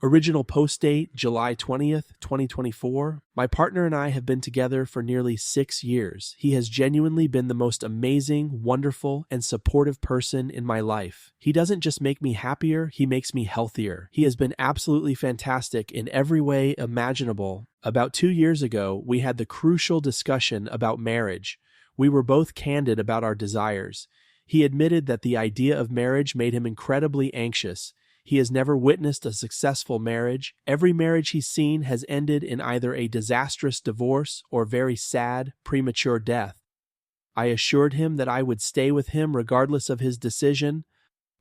Original post date July 20th, 2024. My partner and I have been together for nearly 6 years. He has genuinely been the most amazing, wonderful, and supportive person in my life. He doesn't just make me happier, he makes me healthier. He has been absolutely fantastic in every way imaginable. About 2 years ago, we had the crucial discussion about marriage. We were both candid about our desires. He admitted that the idea of marriage made him incredibly anxious. He has never witnessed a successful marriage. Every marriage he's seen has ended in either a disastrous divorce or very sad, premature death. I assured him that I would stay with him regardless of his decision,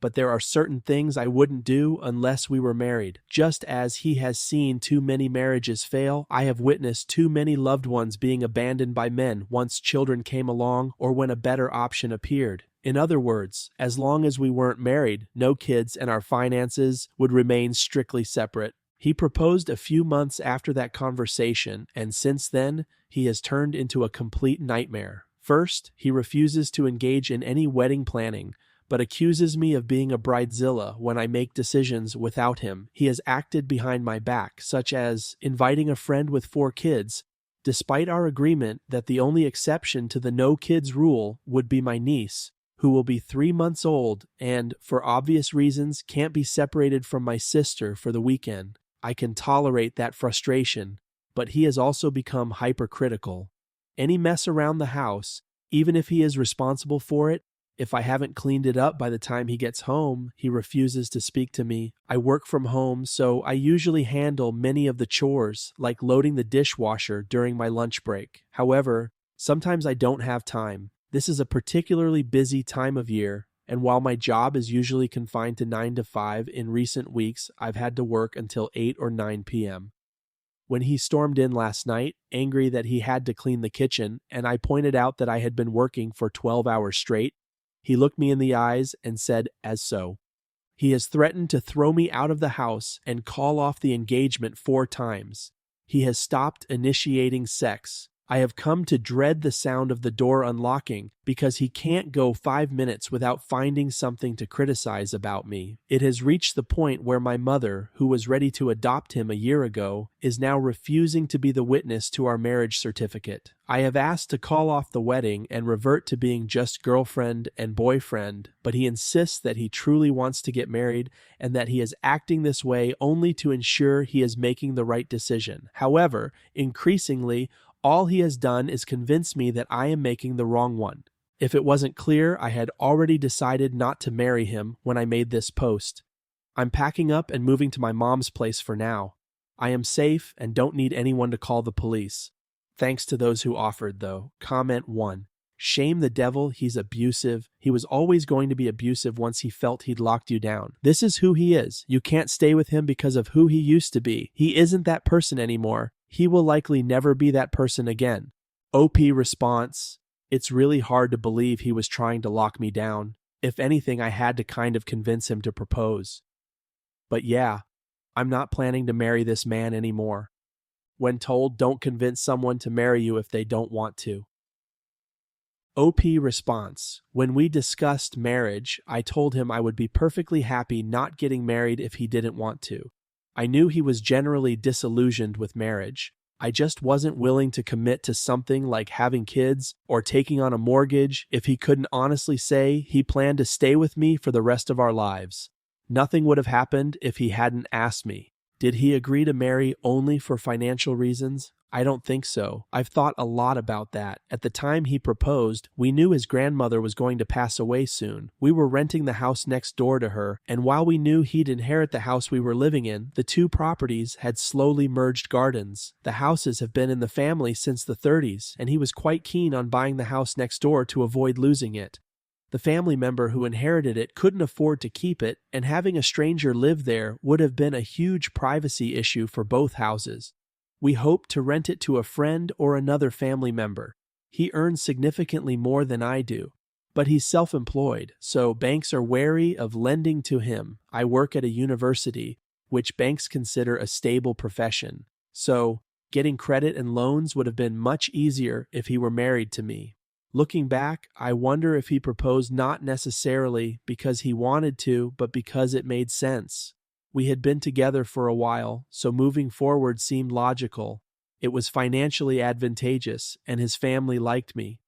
but there are certain things I wouldn't do unless we were married. Just as he has seen too many marriages fail, I have witnessed too many loved ones being abandoned by men once children came along or when a better option appeared. In other words, as long as we weren't married, no kids, and our finances would remain strictly separate. He proposed a few months after that conversation, and since then, he has turned into a complete nightmare. First, he refuses to engage in any wedding planning, but accuses me of being a bridezilla when I make decisions without him. He has acted behind my back, such as inviting a friend with 4 kids, despite our agreement that the only exception to the no kids rule would be my niece, who will be 3 months old and, for obvious reasons, can't be separated from my sister for the weekend. I can tolerate that frustration, but he has also become hypercritical. Any mess around the house, even if he is responsible for it, if I haven't cleaned it up by the time he gets home, he refuses to speak to me. I work from home, so I usually handle many of the chores, like loading the dishwasher during my lunch break. However, sometimes I don't have time. This is a particularly busy time of year, and while my job is usually confined to 9 to 5, in recent weeks I've had to work until 8 or 9 p.m. When he stormed in last night, angry that he had to clean the kitchen, and I pointed out that I had been working for 12 hours straight, he looked me in the eyes and said, "As so." He has threatened to throw me out of the house and call off the engagement 4 times. He has stopped initiating sex. I have come to dread the sound of the door unlocking because he can't go 5 minutes without finding something to criticize about me. It has reached the point where my mother, who was ready to adopt him a year ago, is now refusing to be the witness to our marriage certificate. I have asked to call off the wedding and revert to being just girlfriend and boyfriend, but he insists that he truly wants to get married and that he is acting this way only to ensure he is making the right decision. However, increasingly, all he has done is convince me that I am making the wrong one. If it wasn't clear, I had already decided not to marry him when I made this post. I'm packing up and moving to my mom's place for now. I am safe and don't need anyone to call the police. Thanks to those who offered, though. Comment 1. Shame the devil, he's abusive. He was always going to be abusive once he felt he'd locked you down. This is who he is. You can't stay with him because of who he used to be. He isn't that person anymore. He will likely never be that person again. OP response: it's really hard to believe he was trying to lock me down. If anything, I had to kind of convince him to propose. But yeah, I'm not planning to marry this man anymore. When told, don't convince someone to marry you if they don't want to. OP response: when we discussed marriage, I told him I would be perfectly happy not getting married if he didn't want to. I knew he was generally disillusioned with marriage. I just wasn't willing to commit to something like having kids or taking on a mortgage if he couldn't honestly say he planned to stay with me for the rest of our lives. Nothing would have happened if he hadn't asked me. Did he agree to marry only for financial reasons? I don't think so. I've thought a lot about that. At the time he proposed, we knew his grandmother was going to pass away soon. We were renting the house next door to her, and while we knew he'd inherit the house we were living in, the 2 properties had slowly merged gardens. The houses have been in the family since the 30s, and he was quite keen on buying the house next door to avoid losing it. The family member who inherited it couldn't afford to keep it, and having a stranger live there would have been a huge privacy issue for both houses. We hoped to rent it to a friend or another family member. He earns significantly more than I do, but he's self-employed, so banks are wary of lending to him. I work at a university, which banks consider a stable profession, so getting credit and loans would have been much easier if he were married to me. Looking back, I wonder if he proposed not necessarily because he wanted to, but because it made sense. We had been together for a while, so moving forward seemed logical. It was financially advantageous, and his family liked me.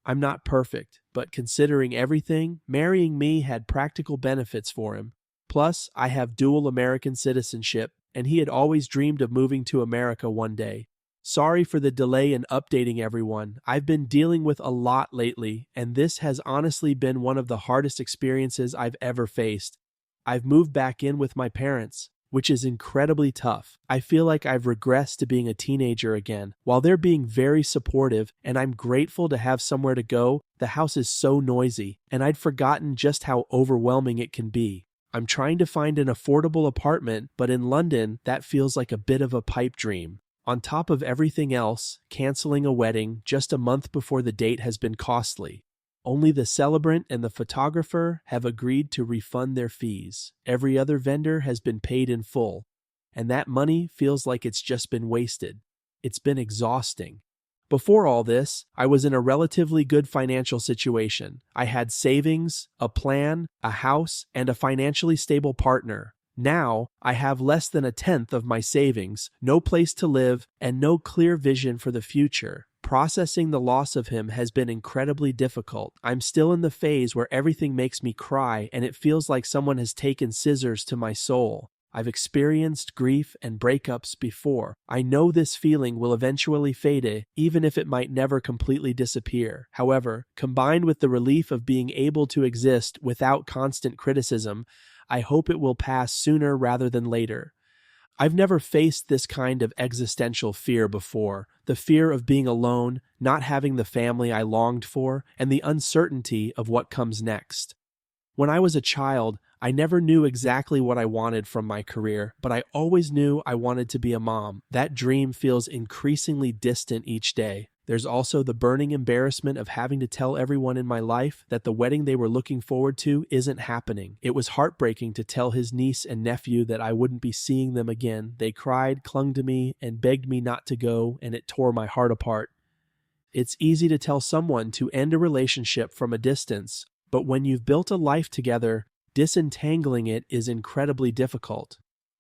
I'm not perfect, but considering everything, marrying me had practical benefits for him. Plus, I have dual American citizenship, and he had always dreamed of moving to America one day. Sorry for the delay in updating everyone. I've been dealing with a lot lately, and this has honestly been one of the hardest experiences I've ever faced. I've moved back in with my parents, which is incredibly tough. I feel like I've regressed to being a teenager again. While they're being very supportive, and I'm grateful to have somewhere to go, the house is so noisy, and I'd forgotten just how overwhelming it can be. I'm trying to find an affordable apartment, but in London, that feels like a bit of a pipe dream. On top of everything else, canceling a wedding just a month before the date has been costly. Only the celebrant and the photographer have agreed to refund their fees. Every other vendor has been paid in full, and that money feels like it's just been wasted. It's been exhausting. Before all this, I was in a relatively good financial situation. I had savings, a plan, a house, and a financially stable partner. Now, I have less than a tenth of my savings, no place to live, and no clear vision for the future. Processing the loss of him has been incredibly difficult. I'm still in the phase where everything makes me cry, and it feels like someone has taken scissors to my soul. I've experienced grief and breakups before. I know this feeling will eventually fade, even if it might never completely disappear. However, combined with the relief of being able to exist without constant criticism, I hope it will pass sooner rather than later. I've never faced this kind of existential fear before. The fear of being alone, not having the family I longed for, and the uncertainty of what comes next. When I was a child, I never knew exactly what I wanted from my career, but I always knew I wanted to be a mom. That dream feels increasingly distant each day. There's also the burning embarrassment of having to tell everyone in my life that the wedding they were looking forward to isn't happening. It was heartbreaking to tell his niece and nephew that I wouldn't be seeing them again. They cried, clung to me, and begged me not to go, and it tore my heart apart. It's easy to tell someone to end a relationship from a distance, but when you've built a life together, disentangling it is incredibly difficult.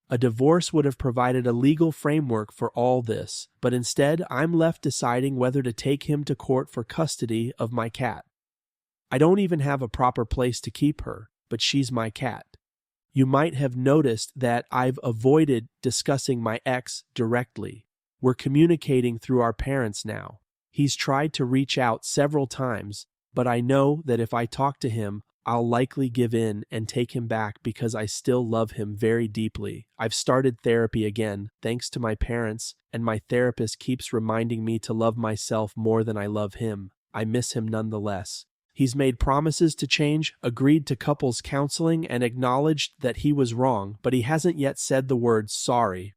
A divorce would have provided a legal framework for all this, but instead I'm left deciding whether to take him to court for custody of my cat. I don't even have a proper place to keep her, but she's my cat. You might have noticed that I've avoided discussing my ex directly. We're communicating through our parents now. He's tried to reach out several times, but I know that if I talk to him, I'll likely give in and take him back because I still love him very deeply. I've started therapy again, thanks to my parents, and my therapist keeps reminding me to love myself more than I love him. I miss him nonetheless. He's made promises to change, agreed to couples counseling, and acknowledged that he was wrong, but he hasn't yet said the word sorry.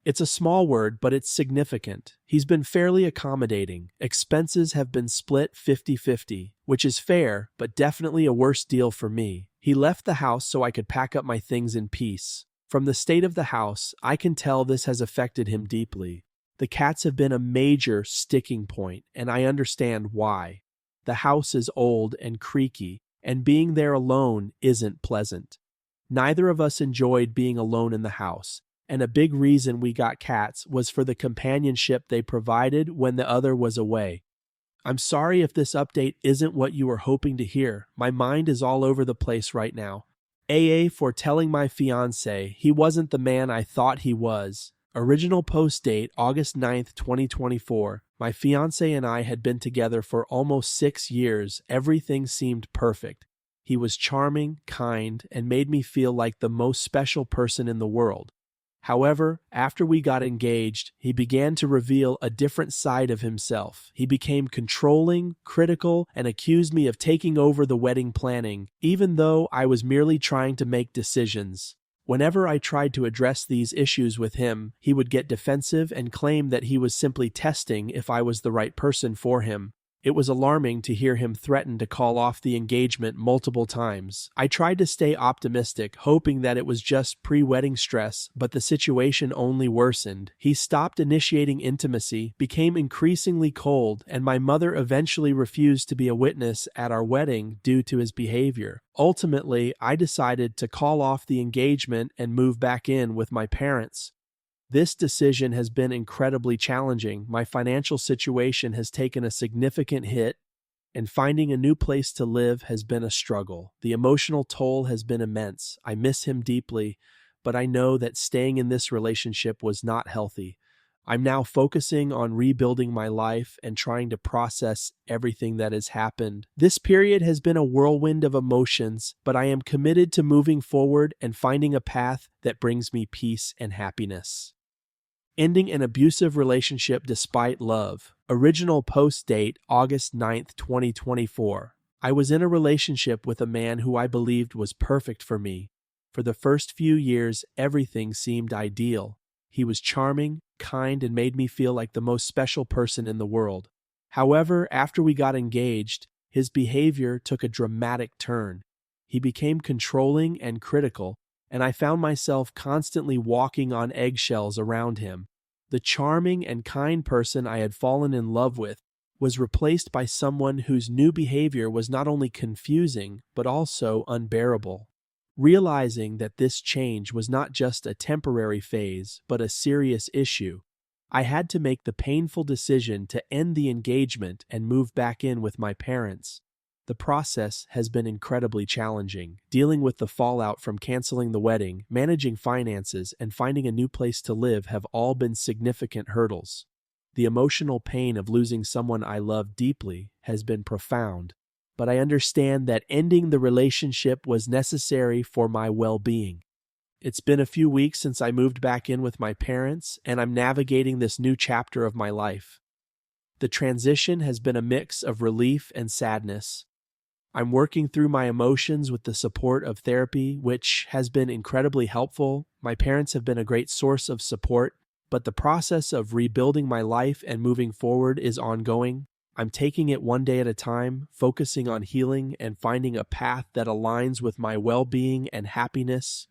It's a small word, but it's significant. He's been fairly accommodating. Expenses have been split 50-50, which is fair, but definitely a worse deal for me. He left the house so I could pack up my things in peace. From the state of the house, I can tell this has affected him deeply. The cats have been a major sticking point, and I understand why. The house is old and creaky, and being there alone isn't pleasant. Neither of us enjoyed being alone in the house. And a big reason we got cats was for the companionship they provided when the other was away. I'm sorry if this update isn't what you were hoping to hear. My mind is all over the place right now. AA for telling my fiancé he wasn't the man I thought he was. Original post date August 9th, 2024. My fiancé and I had been together for almost 6 years. Everything seemed perfect. He was charming, kind, and made me feel like the most special person in the world. However, after we got engaged, he began to reveal a different side of himself. He became controlling, critical, and accused me of taking over the wedding planning, even though I was merely trying to make decisions. Whenever I tried to address these issues with him, he would get defensive and claim that he was simply testing if I was the right person for him. It was alarming to hear him threaten to call off the engagement multiple times. I tried to stay optimistic, hoping that it was just pre-wedding stress, but the situation only worsened. He stopped initiating intimacy, became increasingly cold, and my mother eventually refused to be a witness at our wedding due to his behavior. Ultimately, I decided to call off the engagement and move back in with my parents. This decision has been incredibly challenging. My financial situation has taken a significant hit, and finding a new place to live has been a struggle. The emotional toll has been immense. I miss him deeply, but I know that staying in this relationship was not healthy. I'm now focusing on rebuilding my life and trying to process everything that has happened. This period has been a whirlwind of emotions, but I am committed to moving forward and finding a path that brings me peace and happiness. Ending an abusive relationship despite love. Original post date August 9th, 2024. I was in a relationship with a man who I believed was perfect for me. For the first few years, everything seemed ideal. He was charming, kind, and made me feel like the most special person in the world. However, after we got engaged, his behavior took a dramatic turn. He became controlling and critical, and I found myself constantly walking on eggshells around him. The charming and kind person I had fallen in love with was replaced by someone whose new behavior was not only confusing, but also unbearable. Realizing that this change was not just a temporary phase, but a serious issue, I had to make the painful decision to end the engagement and move back in with my parents. The process has been incredibly challenging. Dealing with the fallout from canceling the wedding, managing finances, and finding a new place to live have all been significant hurdles. The emotional pain of losing someone I love deeply has been profound, but I understand that ending the relationship was necessary for my well-being. It's been a few weeks since I moved back in with my parents, and I'm navigating this new chapter of my life. The transition has been a mix of relief and sadness. I'm working through my emotions with the support of therapy, which has been incredibly helpful. My parents have been a great source of support, but the process of rebuilding my life and moving forward is ongoing. I'm taking it one day at a time, focusing on healing and finding a path that aligns with my well-being and happiness.